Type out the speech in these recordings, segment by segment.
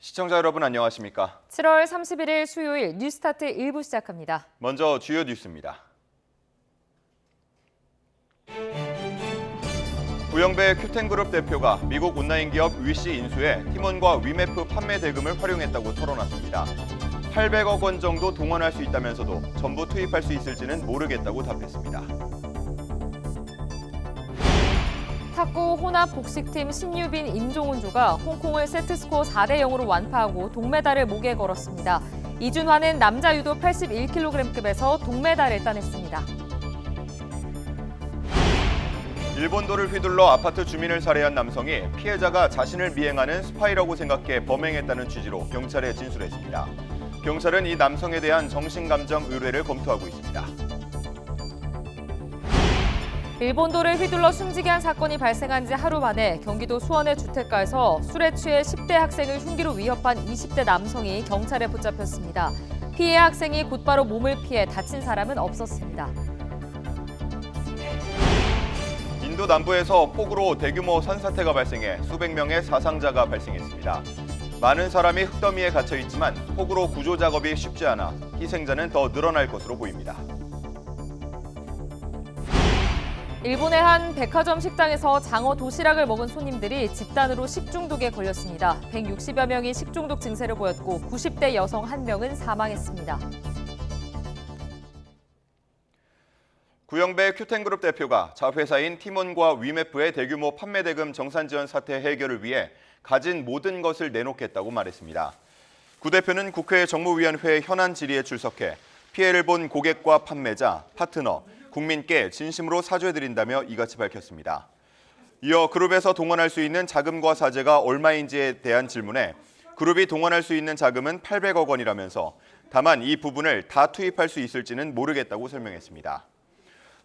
시청자 여러분 안녕하십니까? 7월 31일 수요일 뉴스타트 1부 시작합니다. 먼저 주요 뉴스입니다. 구영배 큐텐그룹 대표가 미국 온라인 기업 위시 인수에 팀원과 위메프 판매 대금을 활용했다고 털어놨습니다. 800억 원 정도 동원할 수 있다면서도 전부 투입할 수 있을지는 모르겠다고 답했습니다. 탁구 혼합 복식팀 신유빈 임종훈조가 홍콩을 세트스코어 4대 0으로 완파하고 동메달을 목에 걸었습니다. 이준환은 남자 유도 81kg급에서 동메달을 따냈습니다. 일본도를 휘둘러 아파트 주민을 살해한 남성이 피해자가 자신을 미행하는 스파이라고 생각해 범행했다는 취지로 경찰에 진술했습니다. 경찰은 이 남성에 대한 정신감정 의뢰를 검토하고 있습니다. 일본도를 휘둘러 숨지게 한 사건이 발생한 지 하루 만에 경기도 수원의 주택가에서 술에 취해 10대 학생을 흉기로 위협한 20대 남성이 경찰에 붙잡혔습니다. 피해 학생이 곧바로 몸을 피해 다친 사람은 없었습니다. 인도 남부에서 폭우로 대규모 산사태가 발생해 수백 명의 사상자가 발생했습니다. 많은 사람이 흙더미에 갇혀 있지만 폭우로 구조 작업이 쉽지 않아 희생자는 더 늘어날 것으로 보입니다. 일본의 한 백화점 식당에서 장어 도시락을 먹은 손님들이 집단으로 식중독에 걸렸습니다. 160여 명이 식중독 증세를 보였고 90대 여성 1명은 사망했습니다. 구영배 큐텐그룹 대표가 자회사인 팀원과 위메프의 대규모 판매 대금 정산 지원 사태 해결을 위해 가진 모든 것을 내놓겠다고 말했습니다. 구 대표는 국회 정무위원회 현안 질의에 출석해 피해를 본 고객과 판매자, 파트너, 국민께 진심으로 사죄드린다며 이같이 밝혔습니다. 이어 그룹에서 동원할 수 있는 자금과 사재가 얼마인지에 대한 질문에 그룹이 동원할 수 있는 자금은 800억 원이라면서 다만 이 부분을 다 투입할 수 있을지는 모르겠다고 설명했습니다.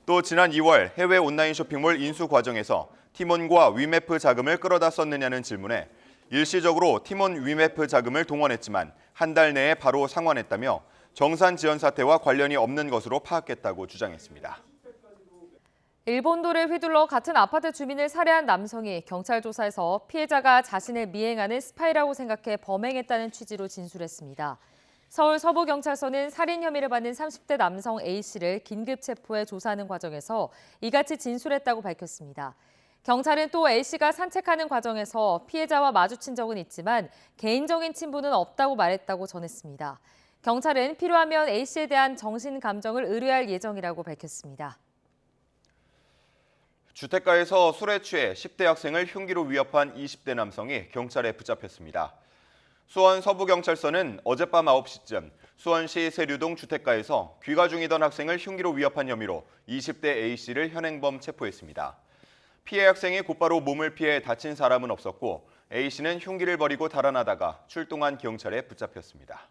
또 지난 2월 해외 온라인 쇼핑몰 인수 과정에서 팀원과 위메프 자금을 끌어다 썼느냐는 질문에 일시적으로 팀원 위메프 자금을 동원했지만 한 달 내에 바로 상환했다며 정산 지원 사태와 관련이 없는 것으로 파악했다고 주장했습니다. 일본도를 휘둘러 같은 아파트 주민을 살해한 남성이 경찰 조사에서 피해자가 자신을 미행하는 스파이라고 생각해 범행했다는 취지로 진술했습니다. 서울 서부경찰서는 살인 혐의를 받는 30대 남성 A씨를 긴급 체포해 조사하는 과정에서 이같이 진술했다고 밝혔습니다. 경찰은 또 A씨가 산책하는 과정에서 피해자와 마주친 적은 있지만 개인적인 친분은 없다고 말했다고 전했습니다. 경찰은 필요하면 A씨에 대한 정신 감정을 의뢰할 예정이라고 밝혔습니다. 주택가에서 술에 취해 10대 학생을 흉기로 위협한 20대 남성이 경찰에 붙잡혔습니다. 수원 서부경찰서는 어젯밤 9시쯤 수원시 세류동 주택가에서 귀가 중이던 학생을 흉기로 위협한 혐의로 20대 A씨를 현행범 체포했습니다. 피해 학생이 곧바로 몸을 피해 다친 사람은 없었고 A씨는 흉기를 버리고 달아나다가 출동한 경찰에 붙잡혔습니다.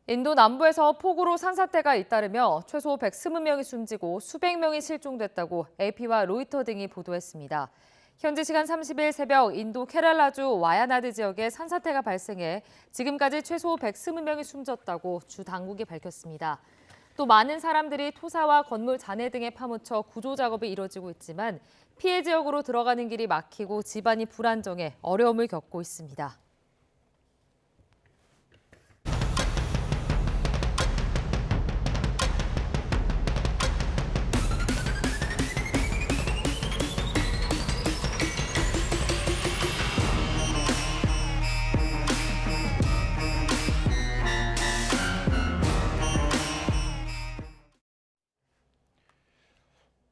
인도 남부에서 폭우로 산사태가 잇따르며 최소 120명이 숨지고 수백 명이 실종됐다고 AP와 로이터 등이 보도했습니다. 현지 시간 30일 새벽 인도 케랄라주 와야나드 지역에 산사태가 발생해 지금까지 최소 120명이 숨졌다고 주 당국이 밝혔습니다. 또 많은 사람들이 토사와 건물 잔해 등에 파묻혀 구조 작업이 이뤄지고 있지만 피해 지역으로 들어가는 길이 막히고 집안이 불안정해 어려움을 겪고 있습니다.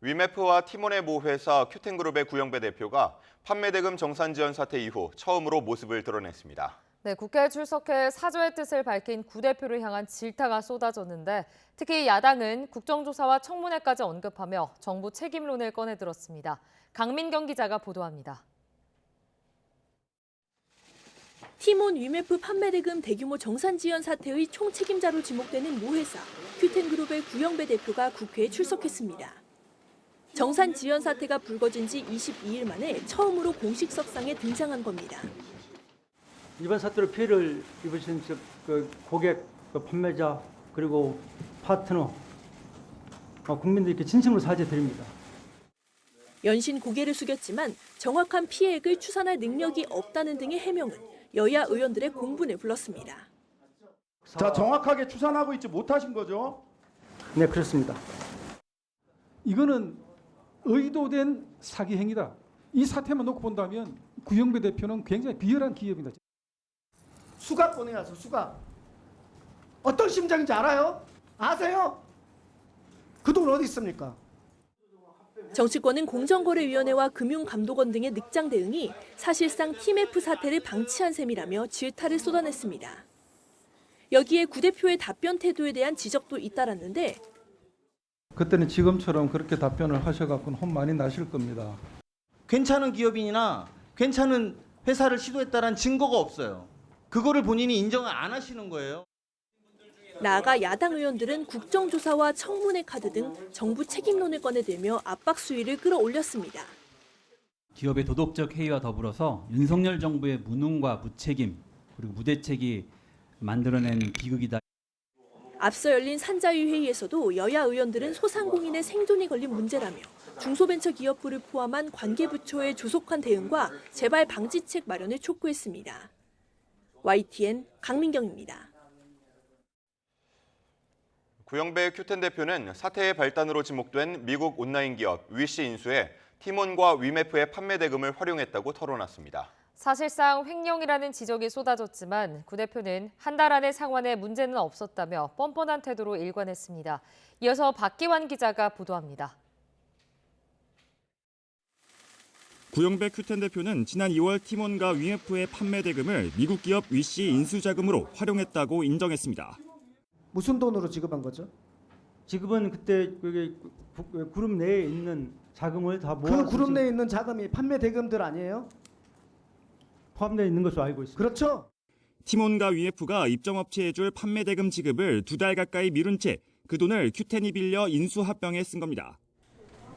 위메프와 팀원의 모 회사 큐텐그룹의 구영배 대표가 판매 대금 정산 지원 사태 이후 처음으로 모습을 드러냈습니다. 네, 국회에 출석해 사죄의 뜻을 밝힌 구 대표를 향한 질타가 쏟아졌는데 특히 야당은 국정조사와 청문회까지 언급하며 정부 책임론을 꺼내들었습니다. 강민경 기자가 보도합니다. 팀원 위메프 판매 대금 대규모 정산 지연 사태의 총책임자로 지목되는 모 회사 큐텐그룹의 구영배 대표가 국회에 출석했습니다. 정산 지연 사태가 불거진 지 22일 만에 처음으로 공식석상에 등장한 겁니다. 이번 사태로 피해를 입으신 고객, 판매자, 그리고 파트너, 국민들께 진심으로 사죄드립니다. 연신 고개를 숙였지만 정확한 피해액을 추산할 능력이 없다는 등의 해명은 여야 의원들의 공분을 불렀습니다. 자, 정확하게 추산하고 있지 못하신 거죠? 네, 그렇습니다. 이거는 의도된 사기 행위다. 이 사태만 놓고 본다면 구영배 대표는 굉장히 비열한 기업이다. 수갑 보내야죠. 수갑. 어떤 심정인지 알아요? 아세요? 그 돈 어디 있습니까? 정치권은 공정거래위원회와 금융감독원 등의 늑장 대응이 사실상 TMF 사태를 방치한 셈이라며 질타를 쏟아냈습니다. 여기에 구 대표의 답변 태도에 대한 지적도 잇따랐는데 그때는 지금처럼 그렇게 답변을 하셔갖고는 혼 많이 나실 겁니다. 괜찮은 기업인이나 괜찮은 회사를 시도했다는 증거가 없어요. 그거를 본인이 인정을 안 하시는 거예요. 나아가 야당 의원들은 국정조사와 청문회 카드 등 정부 책임론을 꺼내들며 압박 수위를 끌어올렸습니다. 기업의 도덕적 해이와 더불어서 윤석열 정부의 무능과 무책임 그리고 무대책이 만들어낸 비극이다. 앞서 열린 산자위 회의에서도 여야 의원들은 소상공인의 생존이 걸린 문제라며 중소벤처기업부를 포함한 관계부처의 조속한 대응과 재발 방지책 마련을 촉구했습니다. YTN 강민경입니다. 구영배 큐텐 대표는 사태의 발단으로 지목된 미국 온라인 기업 위시 인수에 티몬과 위메프의 판매 대금을 활용했다고 털어놨습니다. 사실상 횡령이라는 지적이 쏟아졌지만 구 대표는 한 달 안의 상환에 문제는 없었다며 뻔뻔한 태도로 일관했습니다. 이어서 박기환 기자가 보도합니다. 구영배 큐텐 대표는 지난 2월 티몬과 위메프의 판매 대금을 미국 기업 위시 인수 자금으로 활용했다고 인정했습니다. 무슨 돈으로 지급한 거죠? 지금은 그때 그룹 내에 있는 자금을 다 모아 그 그룹 내에 있는 자금이 판매 대금들 아니에요? 포함되어 있는 것으로 알고 있습니다. 그렇죠? 티몬과 위메프가 입점업체에 줄 판매 대금 지급을 2달 가까이 미룬 채 그 돈을 큐텐이 빌려 인수 합병에 쓴 겁니다.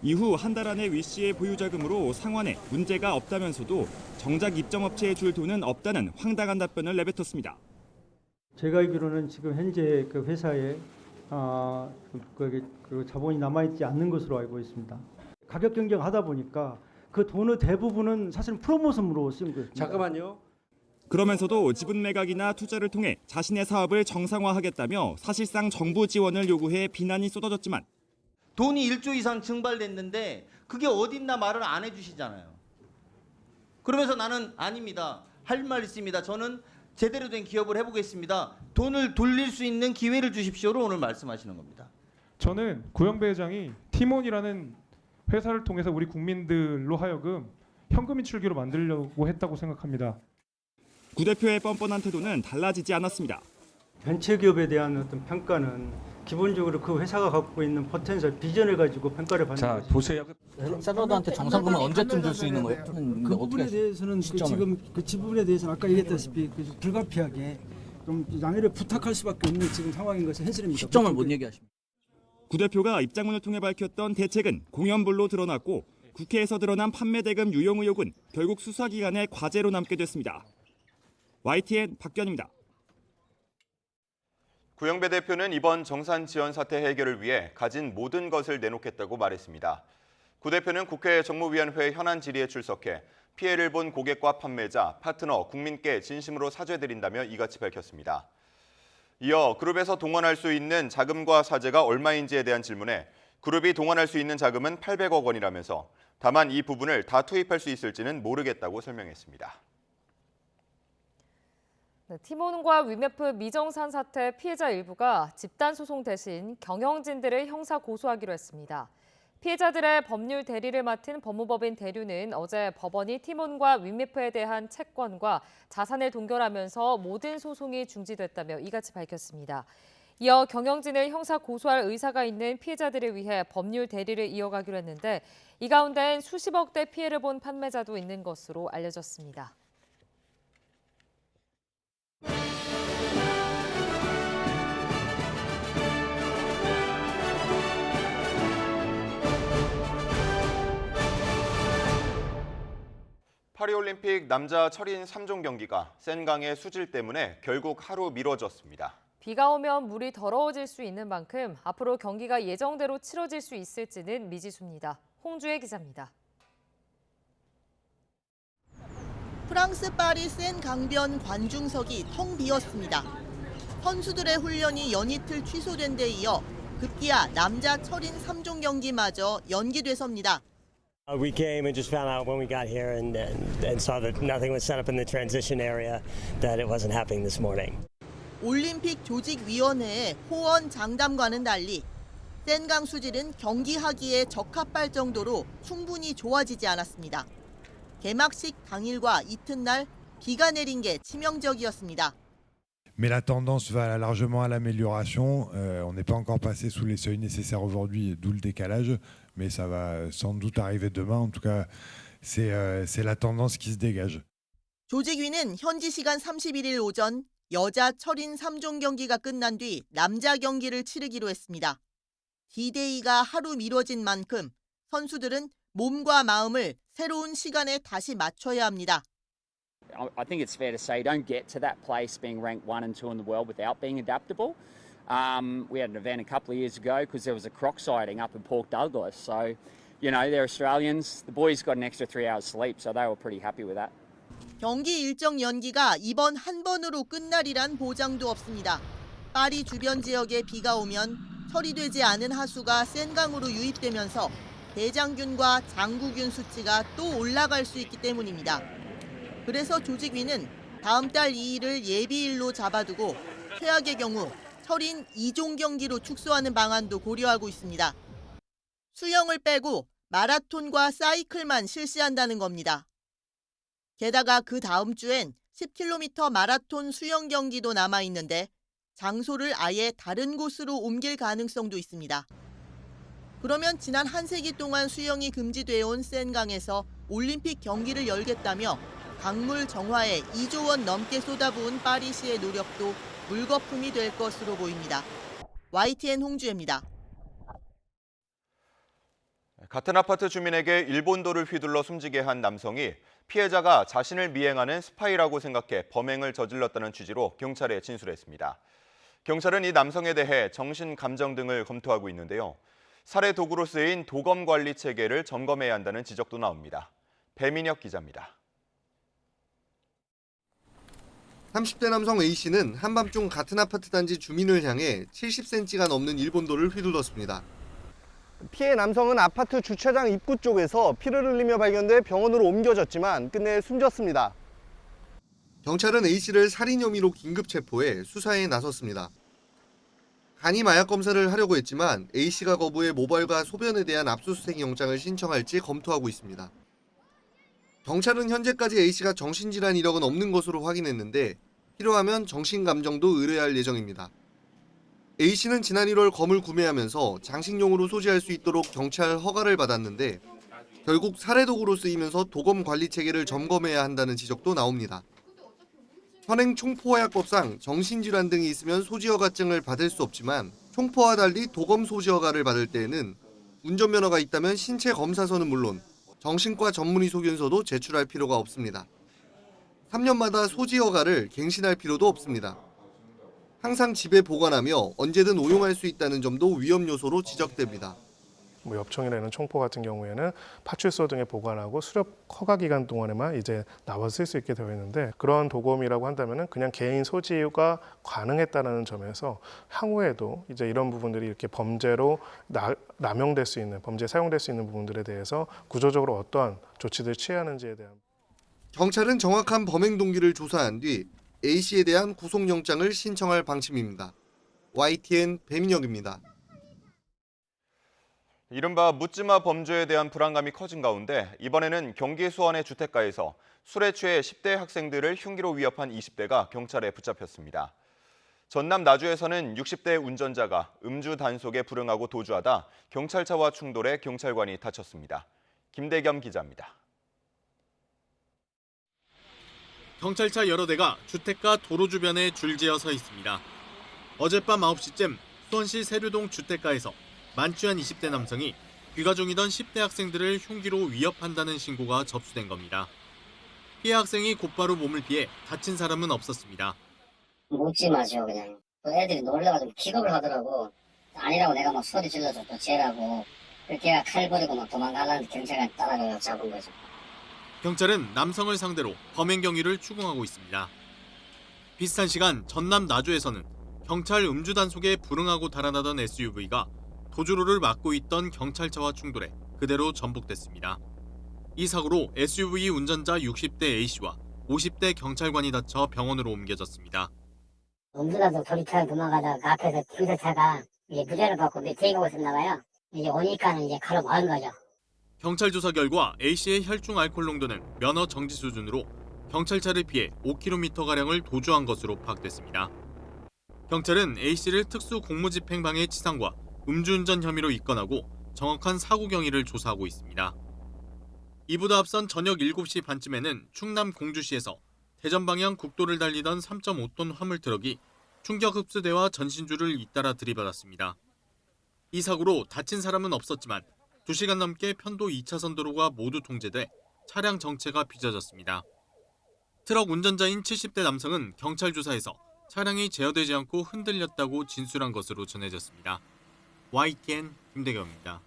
이후 한 달 안에 위시의 보유 자금으로 상환해 문제가 없다면서도 정작 입점업체에 줄 돈은 없다는 황당한 답변을 내뱉었습니다. 제가 알기로는 지금 현재 그 회사에 그 자본이 남아있지 않는 것으로 알고 있습니다. 가격 경쟁하다 보니까 그 돈의 대부분은 사실 프로모션으로 쓴 거예요. 잠깐만요. 그러면서도 지분 매각이나 투자를 통해 자신의 사업을 정상화하겠다며 사실상 정부 지원을 요구해 비난이 쏟아졌지만 돈이 1조 이상 증발됐는데 그게 어딨나 말을 안 해주시잖아요. 그러면서 나는 아닙니다. 할 말 있습니다. 저는 제대로 된 기업을 해보겠습니다. 돈을 돌릴 수 있는 기회를 주십시오로 오늘 말씀하시는 겁니다. 저는 구영배 회장이 티몬이라는 회사를 통해서 우리 국민들로 하여금 현금 인출기로 만들려고 했다고 생각합니다. 구 대표의 뻔뻔한 태도는 달라지지 않았습니다. 벤처기업에 대한 어떤 평가는 기본적으로 그 회사가 갖고 있는 포텐셜, 비전을 가지고 평가를 받는 자, 것이죠. 보세요. 샐러드한테 정상금은 언제쯤 줄 수 있는 거예요? 그 부분에 대해서는 지금 그 지분에 대해서는 아까 얘기했다시피 불가피하게 좀 양해를 부탁할 수밖에 없는 지금 상황인 것이 현실입니다. 시점을 못 얘기하십니다. 구 대표가 입장문을 통해 밝혔던 대책은 공연불로 드러났고 국회에서 드러난 판매 대금 유용 의혹은 결국 수사기관의 과제로 남게 됐습니다. YTN 박견입니다. 구영배 대표는 이번 정산 지원 사태 해결을 위해 가진 모든 것을 내놓겠다고 말했습니다. 구 대표는 국회 정무위원회 현안 질의에 출석해 피해를 본 고객과 판매자, 파트너, 국민께 진심으로 사죄드린다며 이같이 밝혔습니다. 이어 그룹에서 동원할 수 있는 자금과 사재가 얼마인지에 대한 질문에 그룹이 동원할 수 있는 자금은 800억 원이라면서 다만 이 부분을 다 투입할 수 있을지는 모르겠다고 설명했습니다. 네, 티몬과 위메프 미정산 사태 피해자 일부가 집단 소송 대신 경영진들을 형사 고소하기로 했습니다. 피해자들의 법률 대리를 맡은 법무법인 대류는 어제 법원이 티몬과 위메프에 대한 채권과 자산을 동결하면서 모든 소송이 중지됐다며 이같이 밝혔습니다. 이어 경영진을 형사 고소할 의사가 있는 피해자들을 위해 법률 대리를 이어가기로 했는데 이 가운데엔 수십억대 피해를 본 판매자도 있는 것으로 알려졌습니다. 파리올림픽 남자 철인 3종 경기가 센 강의 수질 때문에 결국 하루 미뤄졌습니다. 비가 오면 물이 더러워질 수 있는 만큼 앞으로 경기가 예정대로 치러질 수 있을지는 미지수입니다. 홍주혜 기자입니다. 프랑스 파리 센 강변 관중석이 텅 비었습니다. 선수들의 훈련이 연이틀 취소된 데 이어 급기야 남자 철인 3종 경기마저 연기돼섭니다. We came and just found out when we got here and saw that nothing was set up in the transition area, that it wasn't happening this morning. 올림픽 조직위원회의 호언 장담과는 달리 센강 수질은 경기하기에 적합할 정도로 충분히 좋아지지 않았습니다. 개막식 당일과 이튿날 비가 내린 게 치명적이었습니다. Mais la tendance va largement à l'amélioration. On n'est pas encore passé sous les seuils nécessaires aujourd'hui, d'où le décalage, mais ça va sans doute arriver demain. En tout cas, c'est la tendance qui se dégage. 조직위는 현지 시간 31일 오전 여자 철인 3종 경기가 끝난 뒤 남자 경기를 치르기로 했습니다. D-Day가 하루 미뤄진 만큼 선수들은 몸과 마음을 새로운 시간에 다시 맞춰야 합니다. I think it's fair to say don't get to that place being ranked 1 and 2 in the world without being adaptable. We had an event a couple of years ago because there was a croc sighting up in Port Douglas. So, you know, they're Australians. The boys got an extra 3 hours sleep, so they were pretty happy with that. 경기 일정 연기가 이번 한 번으로 끝날이란 보장도 없습니다. 파리 주변 지역에 비가 오면 처리되지 않은 하수가 센강으로 유입되면서 대장균과 장구균 수치가 또 올라갈 수 있기 때문입니다. 그래서 조직위는 다음 달 2일을 예비일로 잡아두고 최악의 경우 철인 2종 경기로 축소하는 방안도 고려하고 있습니다. 수영을 빼고 마라톤과 사이클만 실시한다는 겁니다. 게다가 그 다음 주엔 10km 마라톤 수영 경기도 남아있는데 장소를 아예 다른 곳으로 옮길 가능성도 있습니다. 그러면 지난 한 세기 동안 수영이 금지되어 온 센강에서 올림픽 경기를 열겠다며 강물 정화에 2조 원 넘게 쏟아부은 파리시의 노력도 물거품이 될 것으로 보입니다. YTN 홍주혜입니다. 같은 아파트 주민에게 일본도를 휘둘러 숨지게 한 남성이 피해자가 자신을 미행하는 스파이라고 생각해 범행을 저질렀다는 취지로 경찰에 진술했습니다. 경찰은 이 남성에 대해 정신, 감정 등을 검토하고 있는데요. 살해 도구로 쓰인 도검 관리 체계를 점검해야 한다는 지적도 나옵니다. 배민혁 기자입니다. 30대 남성 A씨는 한밤중 같은 아파트 단지 주민을 향해 70cm가 넘는 일본도를 휘둘렀습니다. 피해 남성은 아파트 주차장 입구 쪽에서 피를 흘리며 발견돼 병원으로 옮겨졌지만 끝내 숨졌습니다. 경찰은 A씨를 살인 혐의로 긴급 체포해 수사에 나섰습니다. 간이 마약 검사를 하려고 했지만 A씨가 거부해 모발과 소변에 대한 압수수색 영장을 신청할지 검토하고 있습니다. 경찰은 현재까지 A씨가 정신질환 이력은 없는 것으로 확인했는데 필요하면 정신감정도 의뢰할 예정입니다. A씨는 지난 1월 검을 구매하면서 장식용으로 소지할 수 있도록 경찰 허가를 받았는데 결국 살해도구로 쓰이면서 도검 관리 체계를 점검해야 한다는 지적도 나옵니다. 현행 총포화약법상 정신질환 등이 있으면 소지허가증을 받을 수 없지만 총포와 달리 도검 소지허가를 받을 때에는 운전면허가 있다면 신체 검사서는 물론 정신과 전문의 소견서도 제출할 필요가 없습니다. 3년마다 소지허가를 갱신할 필요도 없습니다. 항상 집에 보관하며 언제든 오용할 수 있다는 점도 위험 요소로 지적됩니다. 엽총이라는 총포 같은 경우에는 파출소 등에 보관하고 수렵 허가 기간 동안에만 이제 나와서 쓸 수 있게 되어 있는데 그런 도검이라고 한다면은 그냥 개인 소지가 가능했다는 점에서 향후에도 이제 이런 부분들이 이렇게 범죄로 남용될 수 있는 범죄에 사용될 수 있는 부분들에 대해서 구조적으로 어떠한 조치를 취하는지에 대한 경찰은 정확한 범행 동기를 조사한 뒤 A씨에 대한 구속영장을 신청할 방침입니다. YTN 배민혁입니다. 이른바 묻지마 범죄에 대한 불안감이 커진 가운데 이번에는 경기 수원의 주택가에서 술에 취해 10대 학생들을 흉기로 위협한 20대가 경찰에 붙잡혔습니다. 전남 나주에서는 60대 운전자가 음주 단속에 불응하고 도주하다 경찰차와 충돌해 경찰관이 다쳤습니다. 김대겸 기자입니다. 경찰차 여러 대가 주택가 도로 주변에 줄지어 서 있습니다. 어젯밤 9시쯤 수원시 세류동 주택가에서 만취한 20대 남성이 귀가 중이던 10대 학생들을 흉기로 위협한다는 신고가 접수된 겁니다. 피해 학생이 곧바로 몸을 피해 다친 사람은 없었습니다. 묻지 마죠 그냥. 애들이 놀래가지고 기겁을 하더라고. 아니라고 내가 막 소리 질러서 또 쟤라고. 그래서 걔가 칼 버리고 막 도망가려는데 경찰관이 따라가서 잡은 거죠. 10대 학생들이 흉기로 위협을 하니까 그 10대 경찰은 남성을 상대로 범행 경위를 추궁하고 있습니다. 비슷한 시간 전남 나주에서는 경찰 음주 단속에 불응하고 달아나던 SUV가 도주로를 막고 있던 경찰차와 충돌해 그대로 전복됐습니다. 이 사고로 SUV 운전자 60대 A씨와 50대 경찰관이 다쳐 병원으로 옮겨졌습니다. 음주단속 조리차를 도망가다가 그 앞에서 경찰차가 이제 무죄를 받고 대기하고 있었나 봐요. 이제 오니까는 이제 가로막은 거죠. 경찰 조사 결과 A씨의 혈중 알코올 농도는 면허 정지 수준으로 경찰차를 피해 5km가량을 도주한 것으로 파악됐습니다. 경찰은 A씨를 특수 공무집행방해 치상과 음주운전 혐의로 입건하고 정확한 사고 경위를 조사하고 있습니다. 이보다 앞선 저녁 7시 반쯤에는 충남 공주시에서 대전 방향 국도를 달리던 3.5톤 화물 트럭이 충격 흡수대와 전신주를 잇따라 들이받았습니다. 이 사고로 다친 사람은 없었지만 2시간 넘게 편도 2차선 도로가 모두 통제돼 차량 정체가 빚어졌습니다. 트럭 운전자인 70대 남성은 경찰 조사에서 차량이 제어되지 않고 흔들렸다고 진술한 것으로 전해졌습니다. YTN 김대겸입니다.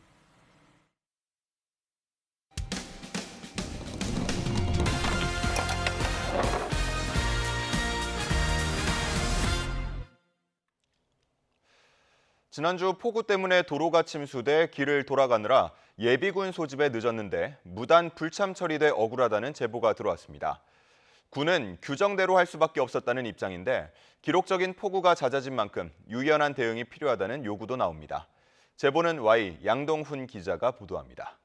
지난주 폭우 때문에 도로가 침수돼 길을 돌아가느라 예비군 소집에 늦었는데 무단 불참 처리돼 억울하다는 제보가 들어왔습니다. 군은 규정대로 할 수밖에 없었다는 입장인데 기록적인 폭우가 잦아진 만큼 유연한 대응이 필요하다는 요구도 나옵니다. 제보는 Y 양동훈 기자가 보도합니다.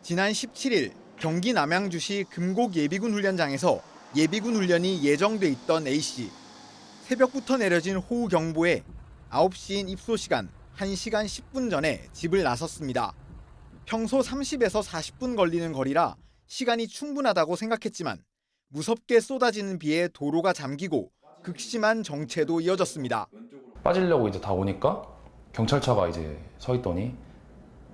지난 17일 경기 남양주시 금곡 예비군 훈련장에서 예비군 훈련이 예정돼 있던 A씨. 새벽부터 내려진 호우 경보에 9시인 입소 시간 1시간 10분 전에 집을 나섰습니다. 평소 30에서 40분 걸리는 거리라 시간이 충분하다고 생각했지만 무섭게 쏟아지는 비에 도로가 잠기고 극심한 정체도 이어졌습니다. 빠지려고 이제 다 오니까 경찰차가 이제 서 있더니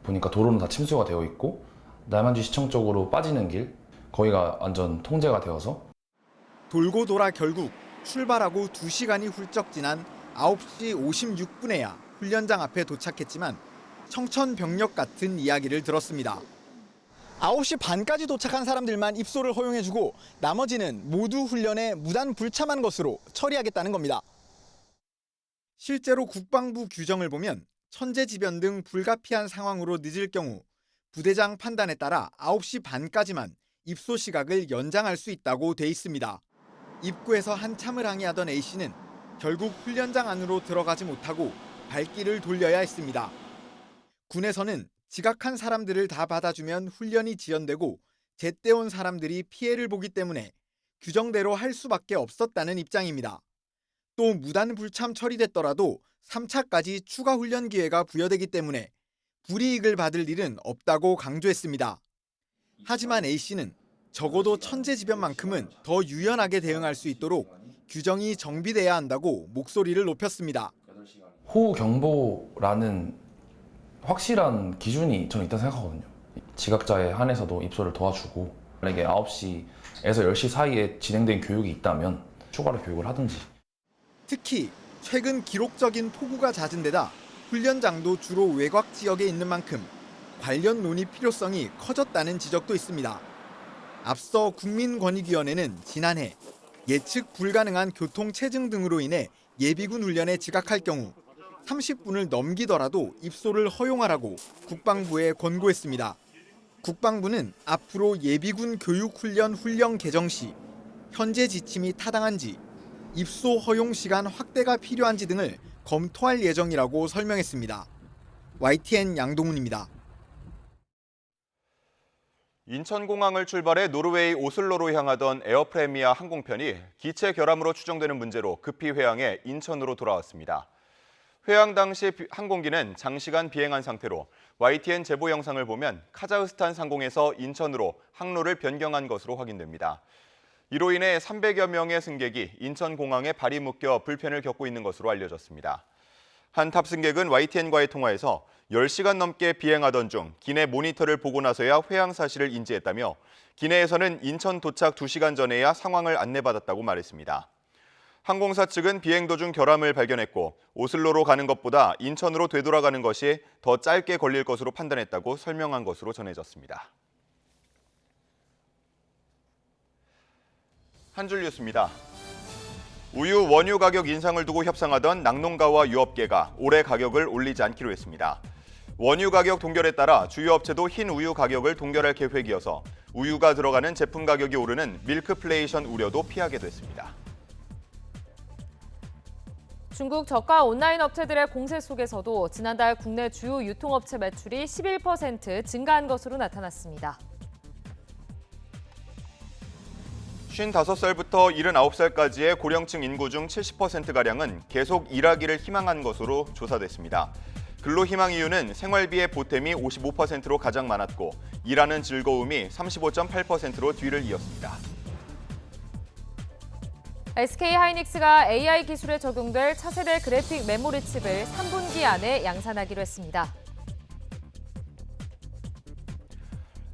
보니까 도로는 다 침수가 되어 있고 남양주시청 쪽으로 빠지는 길 거기가 완전 통제가 되어서 돌고 돌아 결국 출발하고 2시간이 훌쩍 지난 9시 56분에야 훈련장 앞에 도착했지만 청천벽력 같은 이야기를 들었습니다. 9시 반까지 도착한 사람들만 입소를 허용해주고 나머지는 모두 훈련에 무단 불참한 것으로 처리하겠다는 겁니다. 실제로 국방부 규정을 보면 천재지변 등 불가피한 상황으로 늦을 경우 부대장 판단에 따라 9시 반까지만 입소 시각을 연장할 수 있다고 돼 있습니다. 입구에서 한참을 항의하던 A씨는 결국 훈련장 안으로 들어가지 못하고 발길을 돌려야 했습니다. 군에서는 지각한 사람들을 다 받아주면 훈련이 지연되고 제때 온 사람들이 피해를 보기 때문에 규정대로 할 수밖에 없었다는 입장입니다. 또 무단 불참 처리됐더라도 3차까지 추가 훈련 기회가 부여되기 때문에 불이익을 받을 일은 없다고 강조했습니다. 하지만 A씨는 적어도 천재지변만큼은 더 유연하게 대응할 수 있도록 규정이 정비돼야 한다고 목소리를 높였습니다. 호우 경보라는 확실한 기준이 저는 있다고 생각하거든요. 지각자에 한해서도 입소를 도와주고 만약에 9시에서 10시 사이에 진행된 교육이 있다면 추가로 교육을 하든지. 특히 최근 기록적인 폭우가 잦은 데다 훈련장도 주로 외곽 지역에 있는 만큼 관련 논의 필요성이 커졌다는 지적도 있습니다. 앞서 국민권익위원회는 지난해 예측 불가능한 교통 체증 등으로 인해 예비군 훈련에 지각할 경우 30분을 넘기더라도 입소를 허용하라고 국방부에 권고했습니다. 국방부는 앞으로 예비군 교육훈련 훈련 개정 시 현재 지침이 타당한지, 입소 허용 시간 확대가 필요한지 등을 검토할 예정이라고 설명했습니다. YTN 양동훈입니다. 인천공항을 출발해 노르웨이 오슬로로 향하던 에어프레미아 항공편이 기체 결함으로 추정되는 문제로 급히 회항해 인천으로 돌아왔습니다. 회항 당시 항공기는 장시간 비행한 상태로 YTN 제보 영상을 보면 카자흐스탄 상공에서 인천으로 항로를 변경한 것으로 확인됩니다. 이로 인해 300여 명의 승객이 인천공항에 발이 묶여 불편을 겪고 있는 것으로 알려졌습니다. 한 탑승객은 YTN과의 통화에서 10시간 넘게 비행하던 중 기내 모니터를 보고 나서야 회항 사실을 인지했다며 기내에서는 인천 도착 2시간 전에야 상황을 안내받았다고 말했습니다. 항공사 측은 비행 도중 결함을 발견했고 오슬로로 가는 것보다 인천으로 되돌아가는 것이 더 짧게 걸릴 것으로 판단했다고 설명한 것으로 전해졌습니다. 한 줄 뉴스입니다. 우유 원유 가격 인상을 두고 협상하던 낙농가와 유업계가 올해 가격을 올리지 않기로 했습니다. 원유 가격 동결에 따라 주요 업체도 흰 우유 가격을 동결할 계획이어서 우유가 들어가는 제품 가격이 오르는 밀크플레이션 우려도 피하게 됐습니다. 중국 저가 온라인 업체들의 공세 속에서도 지난달 국내 주요 유통업체 매출이 11% 증가한 것으로 나타났습니다. 55살부터 79살까지의 고령층 인구 중 70%가량은 계속 일하기를 희망한 것으로 조사됐습니다. 근로희망 이유는 생활비의 보탬이 55%로 가장 많았고 일하는 즐거움이 35.8%로 뒤를 이었습니다. SK하이닉스가 AI 기술에 적용될 차세대 그래픽 메모리 칩을 3분기 안에 양산하기로 했습니다.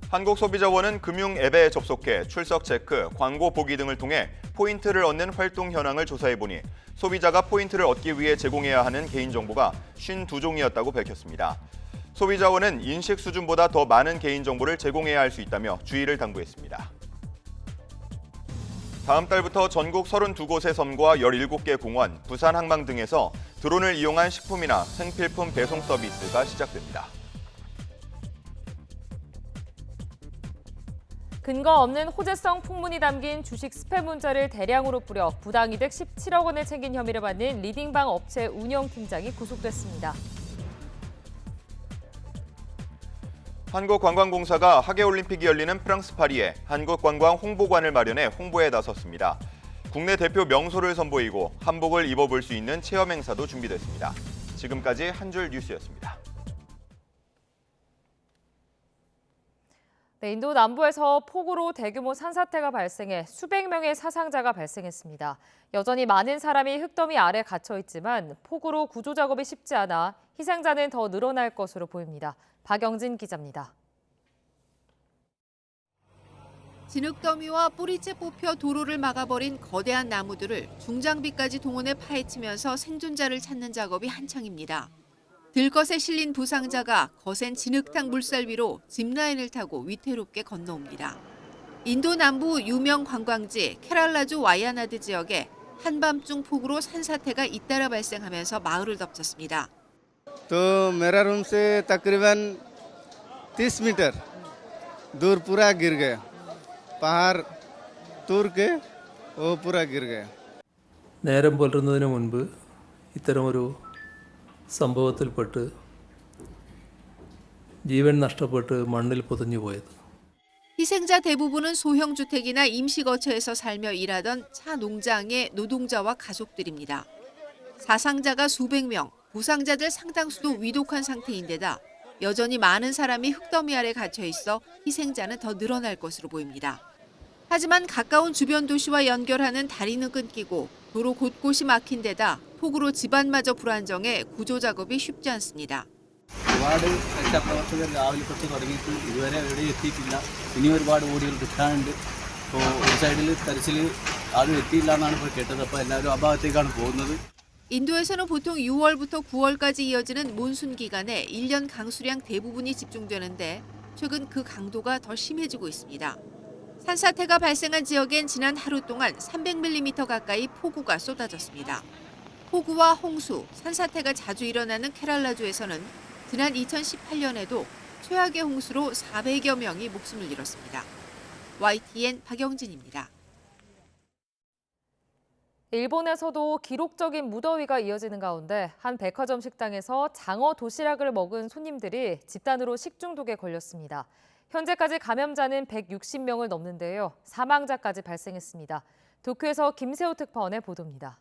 한국소비자원은 금융 앱에 접속해 출석 체크, 광고 보기 등을 통해 포인트를 얻는 활동 현황을 조사해보니 소비자가 포인트를 얻기 위해 제공해야 하는 개인정보가 52종이었다고 밝혔습니다. 소비자원은 인식 수준보다 더 많은 개인정보를 제공해야 할 수 있다며 주의를 당부했습니다. 다음 달부터 전국 32곳의 섬과 17개 공원, 부산항만 등에서 드론을 이용한 식품이나 생필품 배송 서비스가 시작됩니다. 근거 없는 호재성 풍문이 담긴 주식 스팸 문자를 대량으로 뿌려 부당이득 17억 원을 챙긴 혐의를 받는 리딩방 업체 운영팀장이 구속됐습니다. 한국관광공사가 하계올림픽이 열리는 프랑스 파리에 한국관광 홍보관을 마련해 홍보에 나섰습니다. 국내 대표 명소를 선보이고 한복을 입어볼 수 있는 체험 행사도 준비됐습니다. 지금까지 한 줄 뉴스였습니다. 네, 인도 남부에서 폭우로 대규모 산사태가 발생해 수백 명의 사상자가 발생했습니다. 여전히 많은 사람이 흙더미 아래 갇혀 있지만 폭우로 구조 작업이 쉽지 않아 희생자는 더 늘어날 것으로 보입니다. 박영진 기자입니다. 진흙더미와 뿌리째 뽑혀 도로를 막아버린 거대한 나무들을 중장비까지 동원해 파헤치면서 생존자를 찾는 작업이 한창입니다. 들것에 실린 부상자가 거센 진흙탕 물살 위로 짚라인을 타고 위태롭게 건너옵니다. 인도 남부 유명 관광지 케랄라주 와야나드 지역에 한밤중 폭우로 산사태가 잇따라 발생하면서 마을을 덮쳤습니다. तो मेरा रूम से तकरीबन 30 मीटर दूर पूरा गिर गया पहाड़ तूर के वो पूरा गिर गया നേരം പുലരുന്നതിന് മുൻപ് ഇത്തരമൊരു സംഭവത്തിൽപ്പെട്ട് ജീവൻ നഷ്ടപ്പെട്ട് മണ്ണിൽ പൊതിഞ്ഞു പോയത്. 희생자 대부분은 소형 주택이나 임시거처에서 살며 일하던 차 농장의 노동자와 가족들입니다. 사상자가 수백 명, 부상자들 상당수도 위독한 상태인데다 여전히 많은 사람이 흙더미 아래 갇혀 있어 희생자는 더 늘어날 것으로 보입니다. 하지만 가까운 주변 도시와 연결하는 다리는 끊기고 도로 곳곳이 막힌 데다 폭우로 집안마저 불안정해 구조 작업이 쉽지 않습니다. ഒരുപാട് രക്ഷാപ്രവർത്തകർ രാവിലെ തൊട്ട് തുടങ്ങിയിട്ട് ഇതുവരെ എവിടെ എത്തിയിട്ടില്ല. ഇനി ഒരുപാട് ഓടികൾ കിട്ടാനുണ്ട്. ഇപ്പോൾ ഒരു സൈഡിൽ തെരച്ചിൽ ആരും എത്തിയില്ല എന്നാണ് ഇപ്പോൾ കേട്ടത്. അപ്പോൾ എല്ലാവരും ആ ഭാഗത്തേക്കാണ് പോകുന്നത്. 인도에서는 보통 6월부터 9월까지 이어지는 몬순 기간에 1년 강수량 대부분이 집중되는데 최근 그 강도가 더 심해지고 있습니다. 산사태가 발생한 지역엔 지난 하루 동안 300mm 가까이 폭우가 쏟아졌습니다. 폭우와 홍수, 산사태가 자주 일어나는 케랄라주에서는 지난 2018년에도 최악의 홍수로 400여 명이 목숨을 잃었습니다. YTN 박영진입니다. 일본에서도 기록적인 무더위가 이어지는 가운데 한 백화점 식당에서 장어 도시락을 먹은 손님들이 집단으로 식중독에 걸렸습니다. 현재까지 감염자는 160명을 넘는데요. 사망자까지 발생했습니다. 도쿄에서 김세호 특파원의 보도입니다.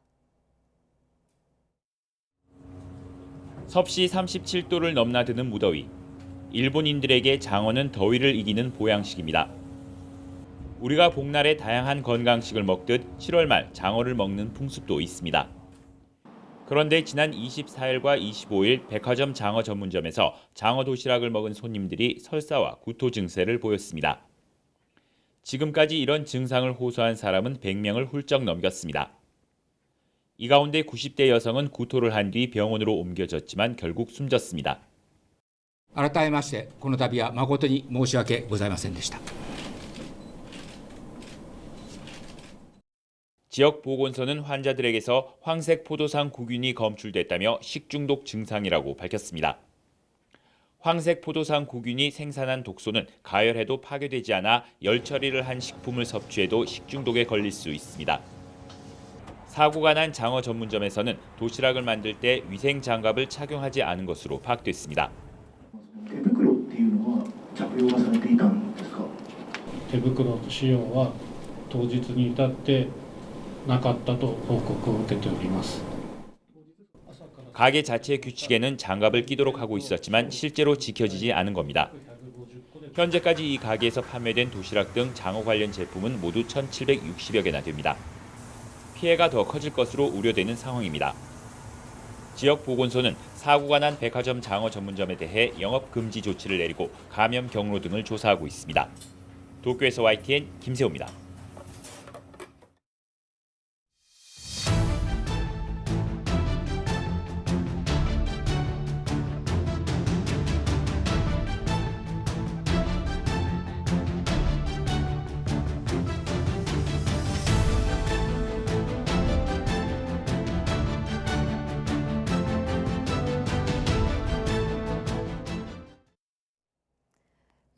섭씨 37도를 넘나드는 무더위. 일본인들에게 장어는 더위를 이기는 보양식입니다. 우리가 복날에 다양한 건강식을 먹듯 7월 말 장어를 먹는 풍습도 있습니다. 그런데 지난 24일과 25일 백화점 장어 전문점에서 장어 도시락을 먹은 손님들이 설사와 구토 증세를 보였습니다. 지금까지 이런 증상을 호소한 사람은 100명을 훌쩍 넘겼습니다. 이 가운데 90대 여성은 구토를 한 뒤 병원으로 옮겨졌지만 결국 숨졌습니다. 改めましてこの度は誠に申し訳ございませんでした。 지역 보건소는 환자들에게서 황색 포도상 구균이 검출됐다며 식중독 증상이라고 밝혔습니다. 황색 포도상 구균이 생산한 독소는 가열해도 파괴되지 않아 열 처리를 한 식품을 섭취해도 식중독에 걸릴 수 있습니다. 사고가 난 장어 전문점에서는 도시락을 만들 때 위생 장갑을 착용하지 않은 것으로 파악됐습니다. 手袋っていうのは着用がされていたんですか？手袋使用は当日に至ってなかったと報告を受けております。 가게 자체 규칙에는 장갑을 끼도록 하고 있었지만 실제로 지켜지지 않은 겁니다. 현재까지 이 가게에서 판매된 도시락 등 장어 관련 제품은 모두 1,760여 개나 됩니다. 피해가 더 커질 것으로 우려되는 상황입니다. 지역 보건소는 사고가 난 백화점 장어 전문점에 대해 영업 금지 조치를 내리고 감염 경로 등을 조사하고 있습니다. 도쿄에서 YTN 김세호입니다.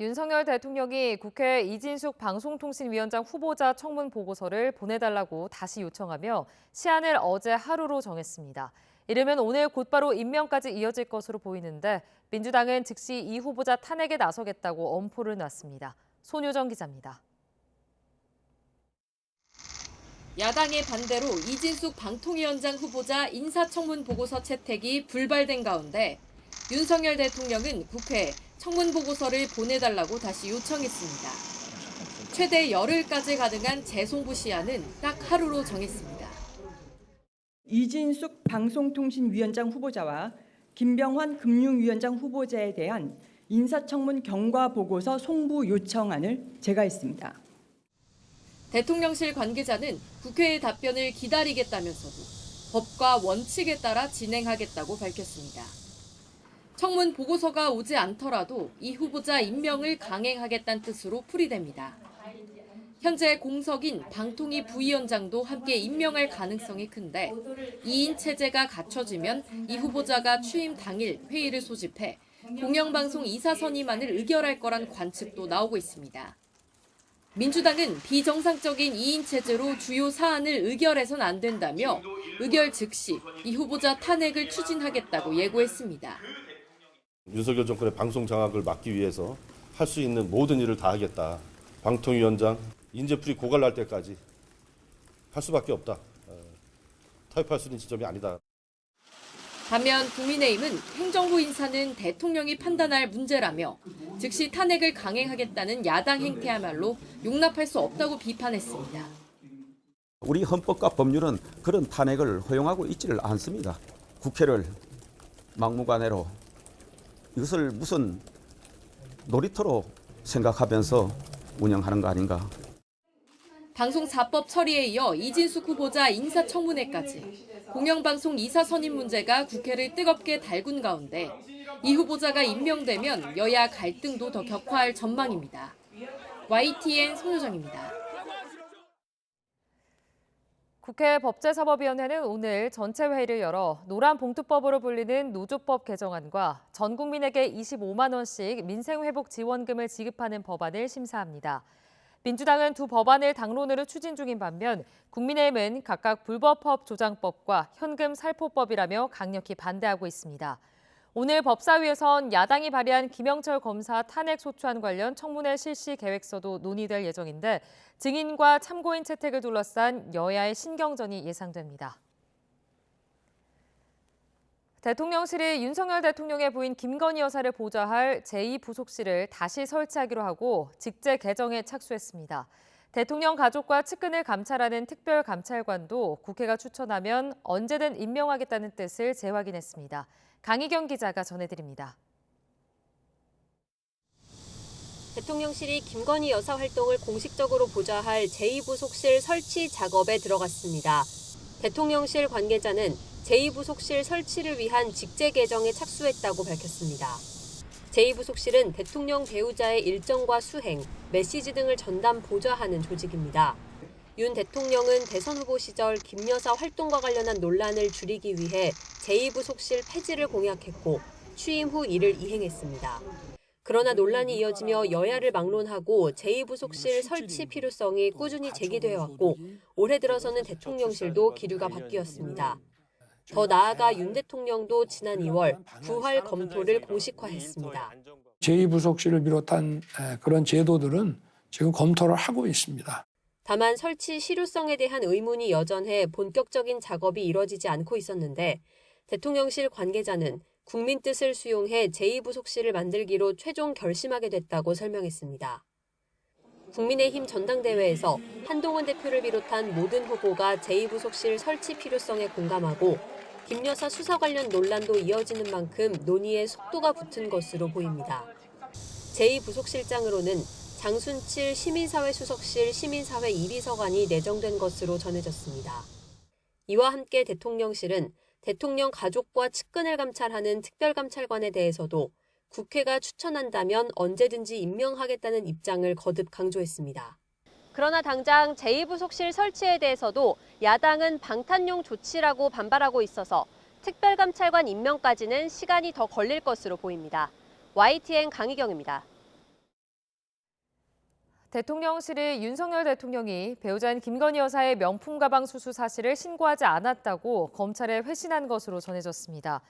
윤석열 대통령이 국회 이진숙 방송통신위원장 후보자 청문 보고서를 보내달라고 다시 요청하며 시한을 어제 하루로 정했습니다. 이르면 오늘 곧바로 임명까지 이어질 것으로 보이는데 민주당은 즉시 이 후보자 탄핵에 나서겠다고 엄포를 놨습니다. 손효정 기자입니다. 야당의 반대로 이진숙 방통위원장 후보자 인사청문 보고서 채택이 불발된 가운데 윤석열 대통령은 국회에 청문 보고서를 보내달라고 다시 요청했습니다. 최대 열흘까지 가능한 재송부 시한은 딱 하루로 정했습니다. 이진숙 방송통신위원장 후보자와 김병환 금융위원장 후보자에 대한 인사청문 경과 보고서 송부 요청안을 제거했습니다. 대통령실 관계자는 국회의 답변을 기다리겠다면서도 법과 원칙에 따라 진행하겠다고 밝혔습니다. 청문 보고서가 오지 않더라도 이 후보자 임명을 강행하겠다는 뜻으로 풀이됩니다. 현재 공석인 방통위 부위원장도 함께 임명할 가능성이 큰데 2인 체제가 갖춰지면 이 후보자가 취임 당일 회의를 소집해 공영방송 이사 선임안을 의결할 거란 관측도 나오고 있습니다. 민주당은 비정상적인 2인 체제로 주요 사안을 의결해선 안 된다며 의결 즉시 이 후보자 탄핵을 추진하겠다고 예고했습니다. 윤석열 정권의 방송 장악을 막기 위해서 할 수 있는 모든 일을 다 하겠다. 방통위원장 인재풀이 고갈날 때까지 할 수밖에 없다. 타협할 수 있는 지점이 아니다. 반면 국민의힘은 행정부 인사는 대통령이 판단할 문제라며 즉시 탄핵을 강행하겠다는 야당 행태야말로 용납할 수 없다고 비판했습니다. 우리 헌법과 법률은 그런 탄핵을 허용하고 있지를 않습니다. 국회를 막무가내로 이것을 무슨 놀이터로 생각하면서 운영하는 거 아닌가. 방송 4법 처리에 이어 이진숙 후보자 인사청문회까지 공영방송 이사 선임 문제가 국회를 뜨겁게 달군 가운데 이 후보자가 임명되면 여야 갈등도 더 격화할 전망입니다. YTN 손효정입니다. 국회 법제사법위원회는 오늘 전체 회의를 열어 노란봉투법으로 불리는 노조법 개정안과 전 국민에게 25만 원씩 민생회복 지원금을 지급하는 법안을 심사합니다. 민주당은 두 법안을 당론으로 추진 중인 반면 국민의힘은 각각 불법법 조장법과 현금 살포법이라며 강력히 반대하고 있습니다. 오늘 법사위에선 야당이 발의한 김영철 검사 탄핵 소추안 관련 청문회 실시 계획서도 논의될 예정인데 증인과 참고인 채택을 둘러싼 여야의 신경전이 예상됩니다. 대통령실이 윤석열 대통령의 부인 김건희 여사를 보좌할 제2부속실을 다시 설치하기로 하고 직제 개정에 착수했습니다. 대통령 가족과 측근을 감찰하는 특별감찰관도 국회가 추천하면 언제든 임명하겠다는 뜻을 재확인했습니다. 강희경 기자가 전해드립니다. 대통령실이 김건희 여사 활동을 공식적으로 보좌할 제2부속실 설치 작업에 들어갔습니다. 대통령실 관계자는 제2부속실 설치를 위한 직제 개정에 착수했다고 밝혔습니다. 제2부속실은 대통령 배우자의 일정과 수행, 메시지 등을 전담 보좌하는 조직입니다. 윤 대통령은 대선 후보 시절 김 여사 활동과 관련한 논란을 줄이기 위해 제2부속실 폐지를 공약했고 취임 후 이를 이행했습니다. 그러나 논란이 이어지며 여야를 막론하고 제2부속실 설치 필요성이 꾸준히 제기되어 왔고 올해 들어서는 대통령실도 기류가 바뀌었습니다. 더 나아가 윤 대통령도 지난 2월 부활 검토를 공식화했습니다. 제2부속실을 비롯한 그런 제도들은 지금 검토를 하고 있습니다. 다만 설치 실효성에 대한 의문이 여전해 본격적인 작업이 이뤄지지 않고 있었는데 대통령실 관계자는 국민 뜻을 수용해 제2부속실을 만들기로 최종 결심하게 됐다고 설명했습니다. 국민의힘 전당대회에서 한동훈 대표를 비롯한 모든 후보가 제2부속실 설치 필요성에 공감하고 김 여사 수사 관련 논란도 이어지는 만큼 논의에 속도가 붙은 것으로 보입니다. 제2부속실장으로는 장순칠 시민사회수석실 시민사회 1비서관이 내정된 것으로 전해졌습니다. 이와 함께 대통령실은 대통령 가족과 측근을 감찰하는 특별감찰관에 대해서도 국회가 추천한다면 언제든지 임명하겠다는 입장을 거듭 강조했습니다. 그러나 당장 제2부속실 설치에 대해서도 야당은 방탄용 조치라고 반발하고 있어서 특별감찰관 임명까지는 시간이 더 걸릴 것으로 보입니다. YTN 강희경입니다. 대통령실이 윤석열 대통령이 배우자인 김건희 여사의 명품 가방 수수 사실을 신고하지 않았다고 검찰에 회신한 것으로 전해졌습니다.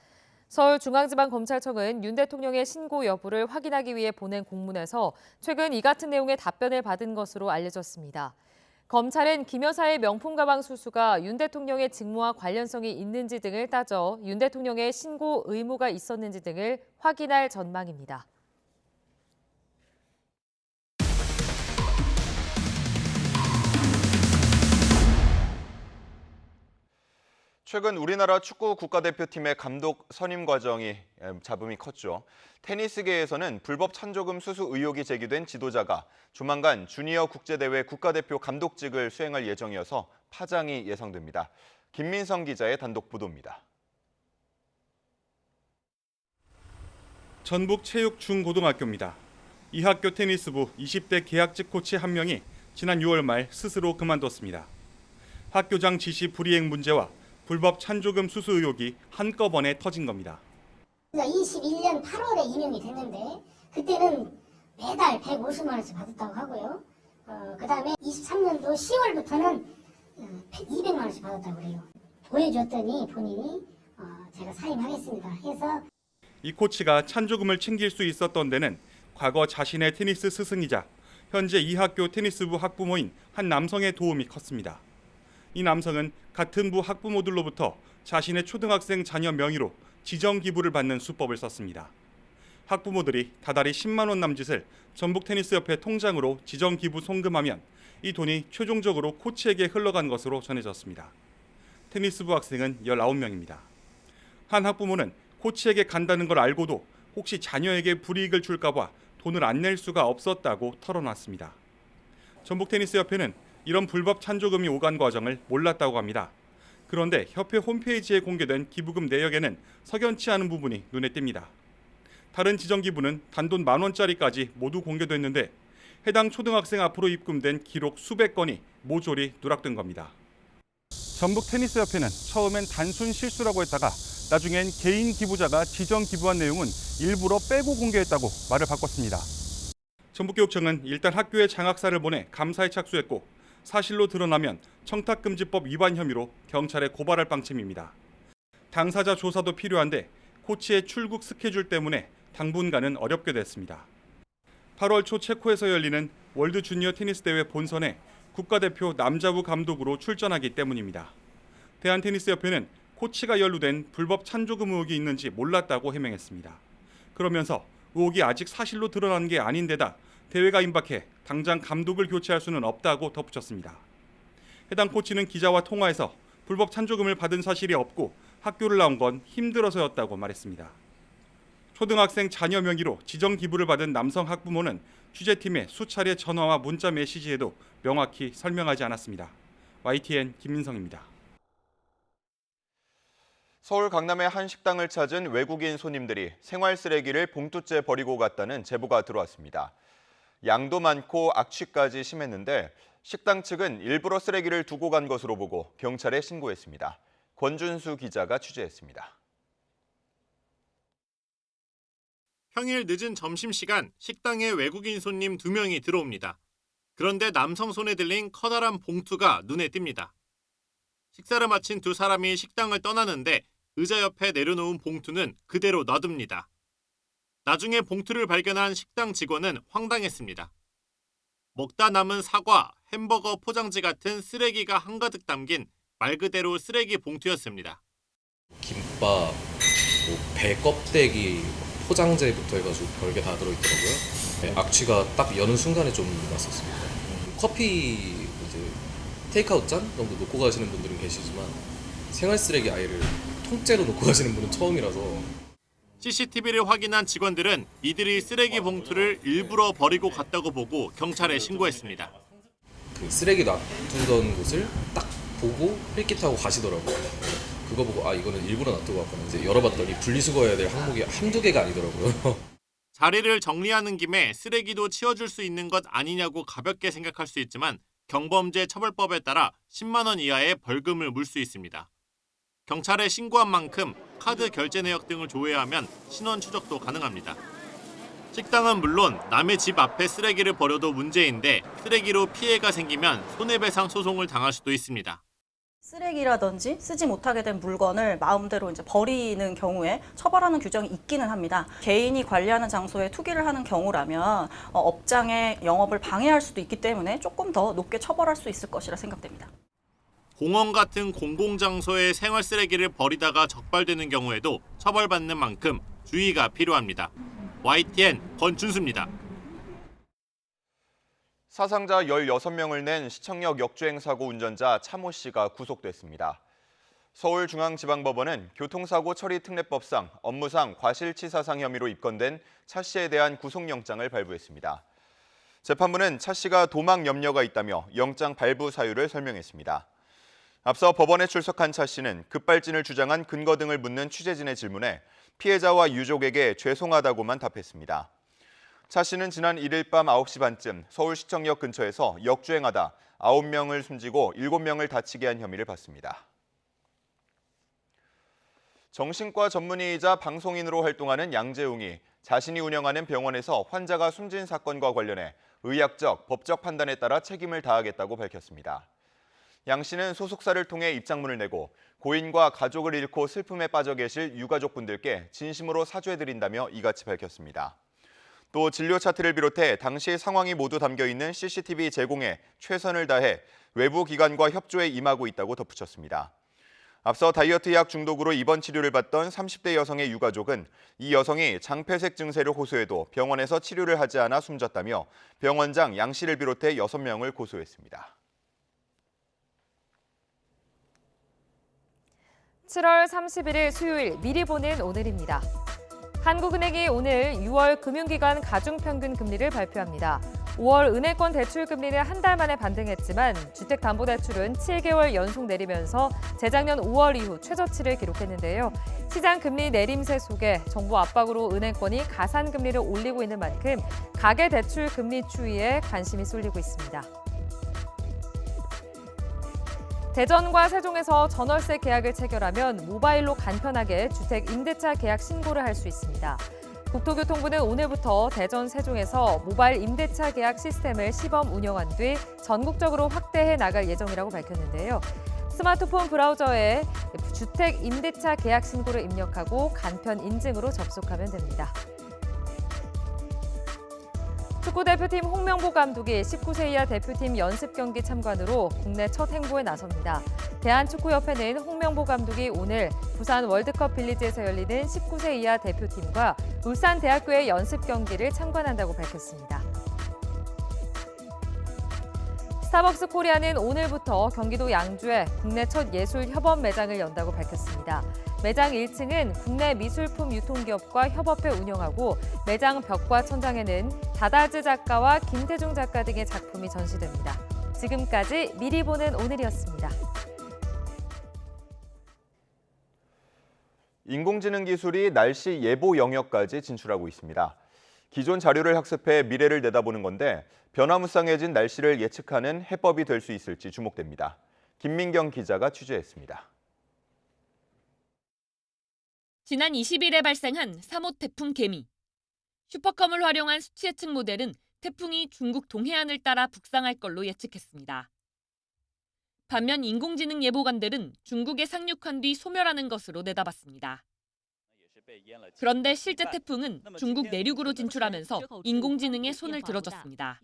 서울중앙지방검찰청은 윤 대통령의 신고 여부를 확인하기 위해 보낸 공문에서 최근 이 같은 내용의 답변을 받은 것으로 알려졌습니다. 검찰은 김 여사의 명품 가방 수수가 윤 대통령의 직무와 관련성이 있는지 등을 따져 윤 대통령의 신고 의무가 있었는지 등을 확인할 전망입니다. 최근 우리나라 축구 국가대표팀의 감독 선임 과정이 잡음이 컸죠. 테니스계에서는 불법 찬조금 수수 의혹이 제기된 지도자가 조만간 주니어 국제대회 국가대표 감독직을 수행할 예정이어서 파장이 예상됩니다. 김민성 기자의 단독 보도입니다. 전북 체육중고등학교입니다. 이 학교 테니스부 20대 계약직 코치 한 명이 지난 6월 말 스스로 그만뒀습니다. 학교장 지시 불이행 문제와 불법 찬조금 수수 의혹이 한꺼번에 터진 겁니다. 21년 8월에 임용이 됐는데 그때는 매달 150만 원씩 받았다고 하고요. 그다음에 23년도 10월부터는 200만 원씩 받았다고 그래요. 보여줬더니 본인이 제가 사임하겠습니다 해서 이 코치가 찬조금을 챙길 수 있었던 데는 과거 자신의 테니스 스승이자 현재 이 학교 테니스부 학부모인 한 남성의 도움이 컸습니다. 이 남성은 같은 부 학부모들로부터 자신의 초등학생 자녀 명의로 지정 기부를 받는 수법을 썼습니다. 학부모들이 다달이 10만 원 남짓을 전북테니스협회 통장으로 지정 기부 송금하면 이 돈이 최종적으로 코치에게 흘러간 것으로 전해졌습니다. 테니스부 학생은 19명입니다. 한 학부모는 코치에게 간다는 걸 알고도 혹시 자녀에게 불이익을 줄까 봐 돈을 안 낼 수가 없었다고 털어놨습니다. 전북테니스협회는 이런 불법 찬조금이 오간 과정을 몰랐다고 합니다. 그런데 협회 홈페이지에 공개된 기부금 내역에는 석연치 않은 부분이 눈에 띕니다. 다른 지정 기부는 단돈 10,000원짜리까지 모두 공개됐는데 해당 초등학생 앞으로 입금된 기록 수백 건이 모조리 누락된 겁니다. 전북테니스협회는 처음엔 단순 실수라고 했다가 나중엔 개인 기부자가 지정 기부한 내용은 일부러 빼고 공개했다고 말을 바꿨습니다. 전북교육청은 일단 학교에 장학사를 보내 감사에 착수했고 사실로 드러나면 청탁금지법 위반 혐의로 경찰에 고발할 방침입니다. 당사자 조사도 필요한데 코치의 출국 스케줄 때문에 당분간은 어렵게 됐습니다. 8월 초 체코에서 열리는 월드 주니어 테니스 대회 본선에 국가대표 남자부 감독으로 출전하기 때문입니다. 대한테니스협회는 코치가 연루된 불법 찬조금 의혹이 있는지 몰랐다고 해명했습니다. 그러면서 의혹이 아직 사실로 드러난 게 아닌데다 대회가 임박해 당장 감독을 교체할 수는 없다고 덧붙였습니다. 해당 코치는 기자와 통화에서 불법 찬조금을 받은 사실이 없고 학교를 나온 건 힘들어서였다고 말했습니다. 초등학생 자녀 명의로 지정 기부를 받은 남성 학부모는 취재팀에 수차례 전화와 문자 메시지에도 명확히 설명하지 않았습니다. YTN 김민성입니다. 서울 강남의 한 식당을 찾은 외국인 손님들이 생활 쓰레기를 봉투째 버리고 갔다는 제보가 들어왔습니다. 양도 많고 악취까지 심했는데 식당 측은 일부러 쓰레기를 두고 간 것으로 보고 경찰에 신고했습니다. 권준수 기자가 취재했습니다. 평일 늦은 점심시간 식당에 외국인 손님 2명이 들어옵니다. 그런데 남성 손에 들린 커다란 봉투가 눈에 띕니다. 식사를 마친 두 사람이 식당을 떠나는데 의자 옆에 내려놓은 봉투는 그대로 놔둡니다. 나중에 봉투를 발견한 식당 직원은 황당했습니다. 먹다 남은 사과, 햄버거 포장지 같은 쓰레기가 한가득 담긴 말 그대로 쓰레기 봉투였습니다. 김밥, 배 껍데기, 포장재부터 해가지고 별게 다 들어있더라고요. 네, 악취가 딱 여는 순간에 좀 났었습니다. 커피 이제 테이크아웃 잔 정도 놓고 가시는 분들은 계시지만 생활 쓰레기 아예를 통째로 놓고 가시는 분은 처음이라서. CCTV를 확인한 직원들은 이들이 쓰레기 봉투를 일부러 버리고 갔다고 보고 경찰에 신고했습니다. 그 쓰레기 놔두던 곳을 딱 보고 필기타고 가시더라고요. 그거 보고 아 이거는 일부러 놔두고 갔구나. 이제 열어봤더니 분리수거해야 될 항목이 한두 개가 아니더라고요. 자리를 정리하는 김에 쓰레기도 치워줄 수 있는 것 아니냐고 가볍게 생각할 수 있지만 경범죄 처벌법에 따라 10만 원 이하의 벌금을 물 수 있습니다. 경찰에 신고한 만큼 카드 결제 내역 등을 조회하면 신원 추적도 가능합니다. 식당은 물론 남의 집 앞에 쓰레기를 버려도 문제인데 쓰레기로 피해가 생기면 손해배상 소송을 당할 수도 있습니다. 쓰레기라든지 쓰지 못하게 된 물건을 마음대로 이제 버리는 경우에 처벌하는 규정이 있기는 합니다. 개인이 관리하는 장소에 투기를 하는 경우라면 업장의 영업을 방해할 수도 있기 때문에 조금 더 높게 처벌할 수 있을 것이라 생각됩니다. 공원 같은 공공장소에 생활 쓰레기를 버리다가 적발되는 경우에도 처벌받는 만큼 주의가 필요합니다. YTN 권준수입니다. 사상자 16명을 낸 시청역 역주행 사고 운전자 차모 씨가 구속됐습니다. 서울중앙지방법원은 교통사고 처리 특례법상 업무상 과실치사상 혐의로 입건된 차 씨에 대한 구속영장을 발부했습니다. 재판부는 차 씨가 도망 염려가 있다며 영장 발부 사유를 설명했습니다. 앞서 법원에 출석한 차 씨는 급발진을 주장한 근거 등을 묻는 취재진의 질문에 피해자와 유족에게 죄송하다고만 답했습니다. 차 씨는 지난 1일 밤 9시 반쯤 서울시청역 근처에서 역주행하다 9명을 숨지고 7명을 다치게 한 혐의를 받습니다. 정신과 전문의이자 방송인으로 활동하는 양재웅이 자신이 운영하는 병원에서 환자가 숨진 사건과 관련해 의학적, 법적 판단에 따라 책임을 다하겠다고 밝혔습니다. 양 씨는 소속사를 통해 입장문을 내고 고인과 가족을 잃고 슬픔에 빠져 계실 유가족분들께 진심으로 사죄드린다며 이같이 밝혔습니다. 또 진료 차트를 비롯해 당시 상황이 모두 담겨 있는 CCTV 제공에 최선을 다해 외부 기관과 협조에 임하고 있다고 덧붙였습니다. 앞서 다이어트 약 중독으로 입원 치료를 받던 30대 여성의 유가족은 이 여성이 장폐색 증세를 호소해도 병원에서 치료를 하지 않아 숨졌다며 병원장 양 씨를 비롯해 6명을 고소했습니다. 7월 31일 수요일 미리 보는 오늘입니다. 한국은행이 오늘 6월 금융기관 가중평균 금리를 발표합니다. 5월 은행권 대출 금리는 한 달 만에 반등했지만 주택담보대출은 7개월 연속 내리면서 재작년 5월 이후 최저치를 기록했는데요. 시장 금리 내림세 속에 정부 압박으로 은행권이 가산금리를 올리고 있는 만큼 가계대출 금리 추이에 관심이 쏠리고 있습니다. 대전과 세종에서 전월세 계약을 체결하면 모바일로 간편하게 주택 임대차 계약 신고를 할 수 있습니다. 국토교통부는 오늘부터 대전, 세종에서 모바일 임대차 계약 시스템을 시범 운영한 뒤 전국적으로 확대해 나갈 예정이라고 밝혔는데요. 스마트폰 브라우저에 주택 임대차 계약 신고를 입력하고 간편 인증으로 접속하면 됩니다. 축구대표팀 홍명보 감독이 19세 이하 대표팀 연습 경기 참관으로 국내 첫 행보에 나섭니다. 대한축구협회는 홍명보 감독이 오늘 부산 월드컵 빌리지에서 열리는 19세 이하 대표팀과 울산대학교의 연습 경기를 참관한다고 밝혔습니다. 스타벅스 코리아는 오늘부터 경기도 양주에 국내 첫 예술 협업 매장을 연다고 밝혔습니다. 매장 1층은 국내 미술품 유통기업과 협업해 운영하고 매장 벽과 천장에는 다다즈 작가와 김태중 작가 등의 작품이 전시됩니다. 지금까지 미리 보는 오늘이었습니다. 인공지능 기술이 날씨 예보 영역까지 진출하고 있습니다. 기존 자료를 학습해 미래를 내다보는 건데 변화무쌍해진 날씨를 예측하는 해법이 될 수 있을지 주목됩니다. 김민경 기자가 취재했습니다. 지난 20일에 발생한 3호 태풍 개미. 슈퍼컴을 활용한 수치 예측 모델은 태풍이 중국 동해안을 따라 북상할 걸로 예측했습니다. 반면 인공지능 예보관들은 중국에 상륙한 뒤 소멸하는 것으로 내다봤습니다. 그런데 실제 태풍은 중국 내륙으로 진출하면서 인공지능의 손을 들어줬습니다.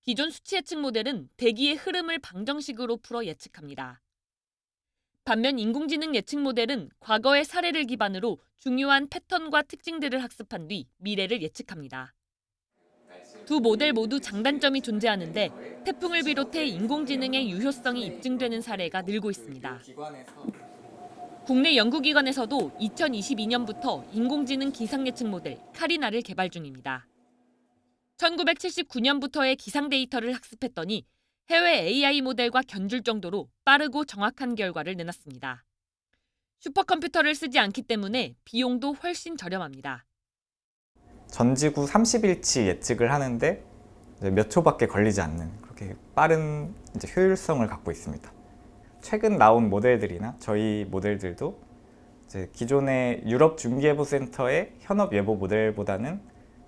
기존 수치 예측 모델은 대기의 흐름을 방정식으로 풀어 예측합니다. 반면 인공지능 예측 모델은 과거의 사례를 기반으로 중요한 패턴과 특징들을 학습한 뒤 미래를 예측합니다. 두 모델 모두 장단점이 존재하는데 태풍을 비롯해 인공지능의 유효성이 입증되는 사례가 늘고 있습니다. 국내 연구기관에서도 2022년부터 인공지능 기상예측 모델 카리나를 개발 중입니다. 1979년부터의 기상 데이터를 학습했더니 해외 AI 모델과 견줄 정도로 빠르고 정확한 결과를 내놨습니다. 슈퍼컴퓨터를 쓰지 않기 때문에 비용도 훨씬 저렴합니다. 전지구 30일치 예측을 하는데 몇 초밖에 걸리지 않는 그렇게 빠른 효율성을 갖고 있습니다. 최근 나온 모델들이나 저희 모델들도 기존의 유럽 중기예보센터의 현업 예보 모델보다는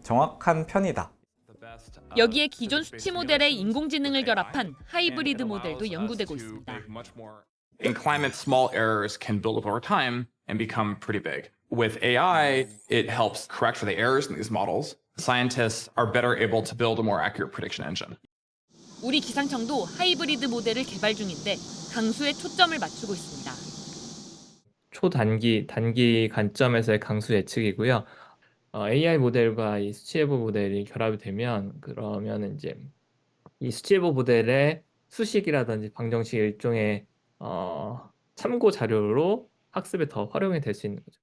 정확한 편이다. 여기에 기존 수치 모델에 인공지능을 결합한 하이브리드 모델도 연구되고 있습니다. In climate, small errors can build up over time and become pretty big. With AI, it helps correct for the errors in these models. Scientists are better able to build a more accurate prediction engine. 우리 기상청도 하이브리드 모델을 개발 중인데 강수에 초점을 맞추고 있습니다. 단기 관점에서의 강수 예측이고요. AI 모델과 이 수치예보 모델이 결합이 되면 그러면 이제 이 수치예보 모델의 수식이라든지 방정식 일종의 참고 자료로 학습에 더 활용이 될 수 있는 거죠.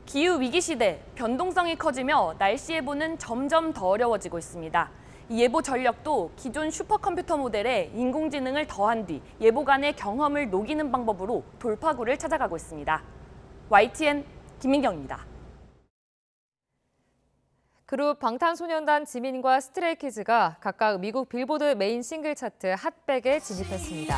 기후 위기 시대, 변동성이 커지며 날씨 예보는 점점 더 어려워지고 있습니다. 이 예보 전력도 기존 슈퍼컴퓨터 모델에 인공지능을 더한 뒤 예보관의 경험을 녹이는 방법으로 돌파구를 찾아가고 있습니다. YTN 김민경입니다. 그룹 방탄소년단 지민과 스트레이키즈가 각각 미국 빌보드 메인 싱글 차트 핫100에 진입했습니다.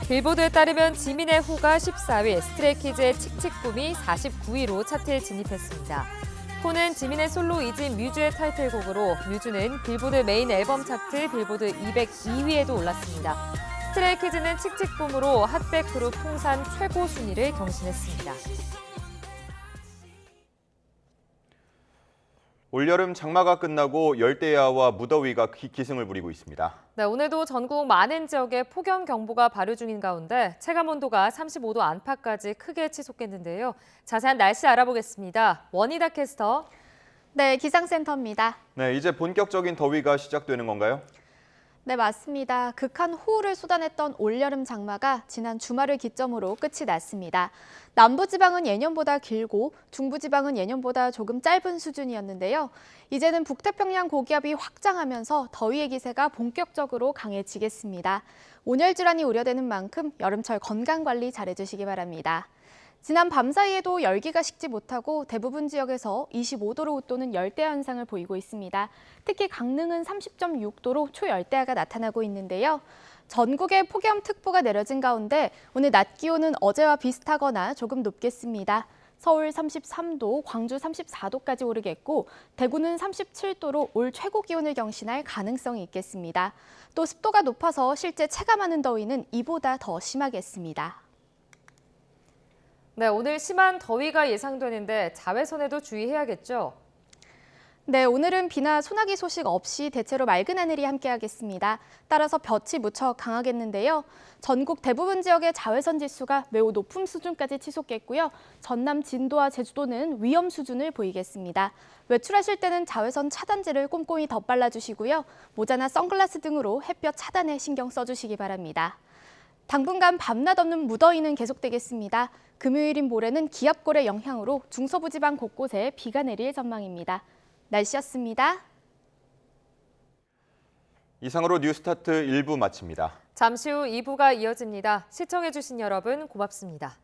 빌보드에 따르면 지민의 후가 14위, 스트레이키즈의 칙칙붐이 49위로 차트에 진입했습니다. 호는 지민의 솔로 2집 뮤즈의 타이틀곡으로 뮤즈는 빌보드 메인 앨범 차트 빌보드 202위에도 올랐습니다. 스트레이키즈는 칙칙붐으로 핫100 그룹 통산 최고 순위를 경신했습니다. 올여름 장마가 끝나고 열대야와 무더위가 기승을 부리고 있습니다. 네, 오늘도 전국 많은 지역에 폭염경보가 발효 중인 가운데 체감온도가 35도 안팎까지 크게 치솟겠는데요. 자세한 날씨 알아보겠습니다. 원희다 캐스터. 네, 기상센터입니다. 네, 이제 본격적인 더위가 시작되는 건가요? 네, 맞습니다. 극한 호우를 쏟아냈던 올여름 장마가 지난 주말을 기점으로 끝이 났습니다. 남부지방은 예년보다 길고 중부지방은 예년보다 조금 짧은 수준이었는데요. 이제는 북태평양 고기압이 확장하면서 더위의 기세가 본격적으로 강해지겠습니다. 온열 질환이 우려되는 만큼 여름철 건강관리 잘해주시기 바랍니다. 지난 밤 사이에도 열기가 식지 못하고 대부분 지역에서 25도를 웃도는 열대야 현상을 보이고 있습니다. 특히 강릉은 30.6도로 초열대야가 나타나고 있는데요. 전국에 폭염특보가 내려진 가운데 오늘 낮 기온은 어제와 비슷하거나 조금 높겠습니다. 서울 33도, 광주 34도까지 오르겠고 대구는 37도로 올 최고 기온을 경신할 가능성이 있겠습니다. 또 습도가 높아서 실제 체감하는 더위는 이보다 더 심하겠습니다. 네, 오늘 심한 더위가 예상되는데 자외선에도 주의해야겠죠? 네, 오늘은 비나 소나기 소식 없이 대체로 맑은 하늘이 함께하겠습니다. 따라서 볕이 무척 강하겠는데요. 전국 대부분 지역의 자외선 지수가 매우 높은 수준까지 치솟겠고요. 전남 진도와 제주도는 위험 수준을 보이겠습니다. 외출하실 때는 자외선 차단제를 꼼꼼히 덧발라주시고요. 모자나 선글라스 등으로 햇볕 차단에 신경 써주시기 바랍니다. 당분간 밤낮 없는 무더위는 계속되겠습니다. 금요일인 모레는 기압골의 영향으로 중서부지방 곳곳에 비가 내릴 전망입니다. 날씨였습니다. 이상으로 뉴스타트 1부 마칩니다. 잠시 후 2부가 이어집니다. 시청해주신 여러분 고맙습니다.